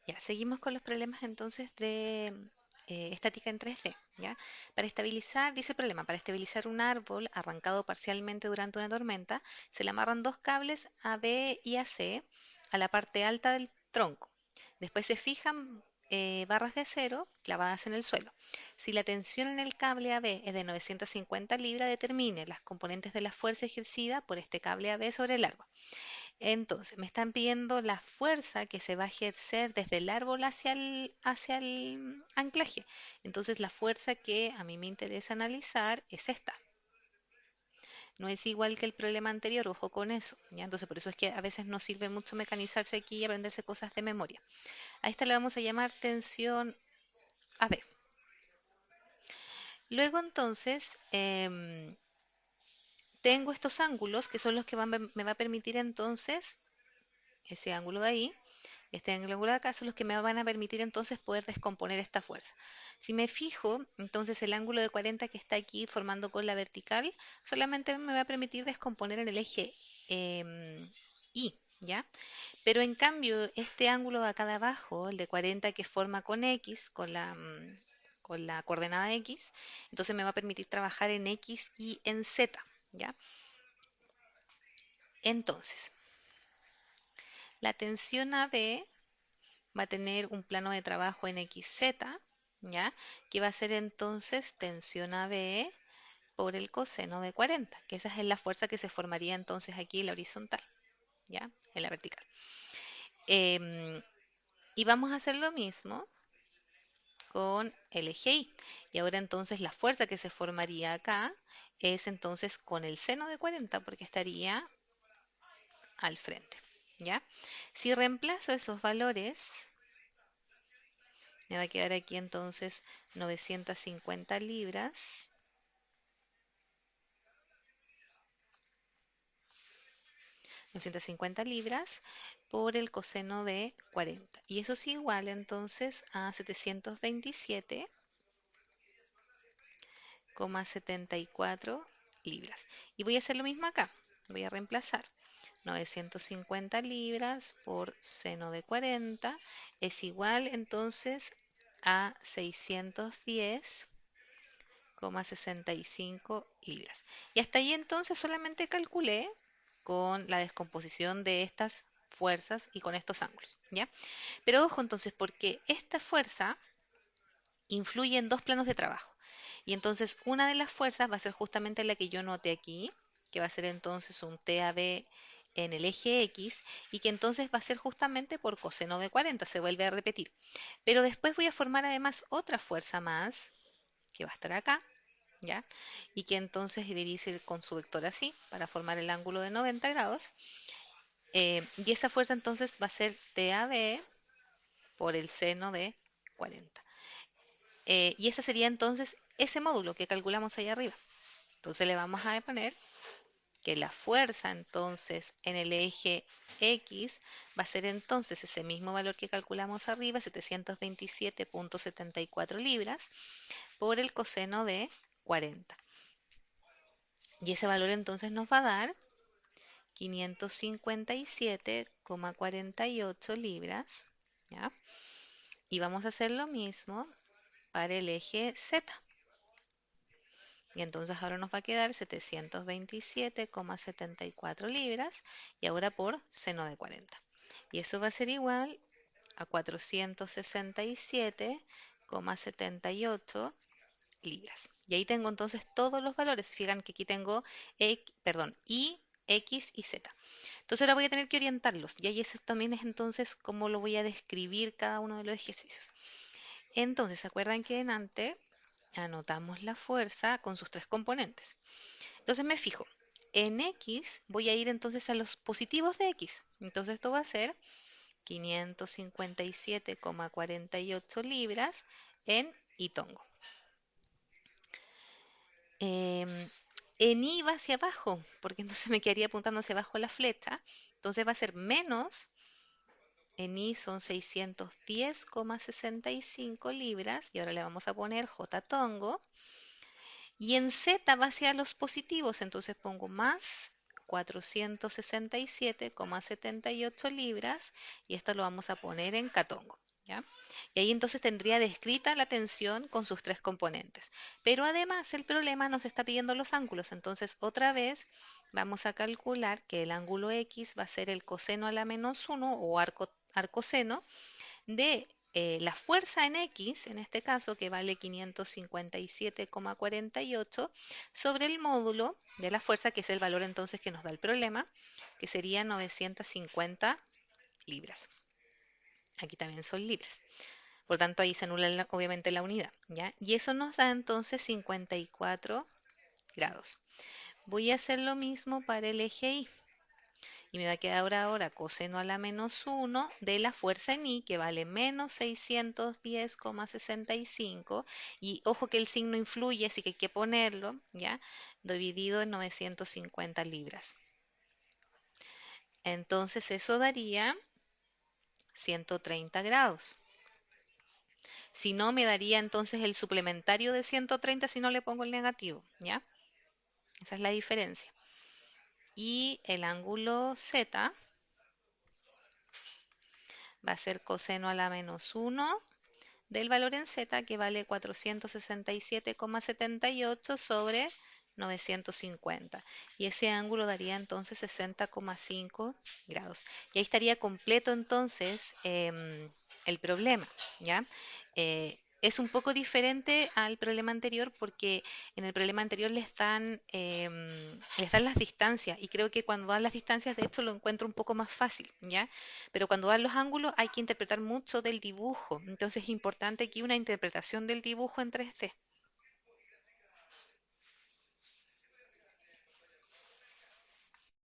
Ya, seguimos con los problemas entonces de estática en 3D, ¿ya? Para estabilizar, dice el problema, para estabilizar un árbol arrancado parcialmente durante una tormenta, se le amarran dos cables AB y AC a la parte alta del tronco. Después se fijan barras de acero clavadas en el suelo. Si la tensión en el cable AB es de 950 libras, determine las componentes de la fuerza ejercida por este cable AB sobre el árbol. Entonces, me están pidiendo la fuerza que se va a ejercer desde el árbol hacia el anclaje. Entonces, la fuerza que a mí me interesa analizar es esta. No es igual que el problema anterior, ojo con eso, ¿ya? Entonces, por eso es que a veces no sirve mucho mecanizarse aquí y aprenderse cosas de memoria. A esta le vamos a llamar tensión AB. Luego, entonces, tengo estos ángulos que son los que me va a permitir entonces, ese ángulo de ahí, este ángulo de acá son los que me van a permitir entonces poder descomponer esta fuerza. Si me fijo, entonces el ángulo de 40 que está aquí formando con la vertical solamente me va a permitir descomponer en el eje Y, ¿ya? Pero en cambio, este ángulo de acá de abajo, el de 40 que forma con X, con la coordenada X, entonces me va a permitir trabajar en X y en Z, ¿ya? Entonces, la tensión AB va a tener un plano de trabajo en XZ, ¿ya? Que va a ser entonces tensión AB por el coseno de 40, que esa es la fuerza que se formaría entonces aquí en la horizontal, ¿ya? En la vertical. Em, y vamos a hacer lo mismo con el eje Y. Y ahora entonces la fuerza que se formaría acá es entonces con el seno de 40, porque estaría al frente, ¿ya? Si reemplazo esos valores, me va a quedar aquí entonces 950 libras. 950 libras por el coseno de 40. Y eso es igual entonces a 727,74 libras. Y voy a hacer lo mismo acá. Voy a reemplazar. 950 libras por seno de 40 es igual entonces a 610,65 libras. Y hasta ahí entonces solamente calculé con la descomposición de estas fuerzas y con estos ángulos, ¿ya? Pero ojo entonces, porque esta fuerza influye en dos planos de trabajo. Y entonces una de las fuerzas va a ser justamente la que yo noté aquí, que va a ser entonces un TAB en el eje X y que entonces va a ser justamente por coseno de 40, se vuelve a repetir. Pero después voy a formar además otra fuerza más, que va a estar acá, ¿ya? Y que entonces debería ir con su vector así, para formar el ángulo de 90 grados. Y esa fuerza entonces va a ser TAB por el seno de 40. Y ese sería entonces ese módulo que calculamos ahí arriba. Entonces le vamos a poner que la fuerza entonces en el eje X va a ser entonces ese mismo valor que calculamos arriba, 727,74 libras, por el coseno de 40. Y ese valor entonces nos va a dar 557,48 libras, ¿ya? Y vamos a hacer lo mismo para el eje Z. Y entonces ahora nos va a quedar 727,74 libras y ahora por seno de 40. Y eso va a ser igual a 467,78 libras. Y ahí tengo entonces todos los valores. Fíjense que aquí tengo Y, X y Z. Entonces ahora voy a tener que orientarlos. Y ahí eso también es entonces cómo lo voy a describir cada uno de los ejercicios. Entonces, ¿se acuerdan que en antes anotamos la fuerza con sus tres componentes? Entonces me fijo, en X voy a ir entonces a los positivos de X. Entonces esto va a ser 557,48 libras en Itongo. Em, en Y va hacia abajo, porque entonces me quedaría apuntando hacia abajo la flecha. Entonces va a ser menos, en Y son 610,65 libras, y ahora le vamos a poner J tongo. Y en Z va hacia los positivos, entonces pongo más 467,78 libras, y esto lo vamos a poner en catongo. ¿ya? Y ahí entonces tendría descrita la tensión con sus tres componentes. Pero además el problema nos está pidiendo los ángulos. Entonces otra vez vamos a calcular que el ángulo X va a ser el coseno a la menos uno o arcoseno de la fuerza en X, en este caso, que vale 557,48, sobre el módulo de la fuerza, que es el valor entonces que nos da el problema, que sería 950 libras. Aquí también son libras. Por tanto, ahí se anula obviamente la unidad, ¿ya? Y eso nos da entonces 54 grados. Voy a hacer lo mismo para el eje Y. Y me va a quedar ahora coseno a la menos uno de la fuerza en I, que vale menos 610,65. Y ojo que el signo influye, así que hay que ponerlo, ¿ya? Dividido en 950 libras. Entonces eso daría 130 grados. Si no, me daría entonces el suplementario de 130 si no le pongo el negativo, ¿ya? Esa es la diferencia. Y el ángulo Z va a ser coseno a la menos uno del valor en Z, que vale 467,78 sobre 950. Y ese ángulo daría entonces 60,5 grados. Y ahí estaría completo entonces el problema, ¿ya? Es un poco diferente al problema anterior porque en el problema anterior les dan las distancias y creo que cuando dan las distancias de hecho lo encuentro un poco más fácil, ¿ya? Pero cuando dan los ángulos hay que interpretar mucho del dibujo, entonces es importante aquí una interpretación del dibujo en 3D.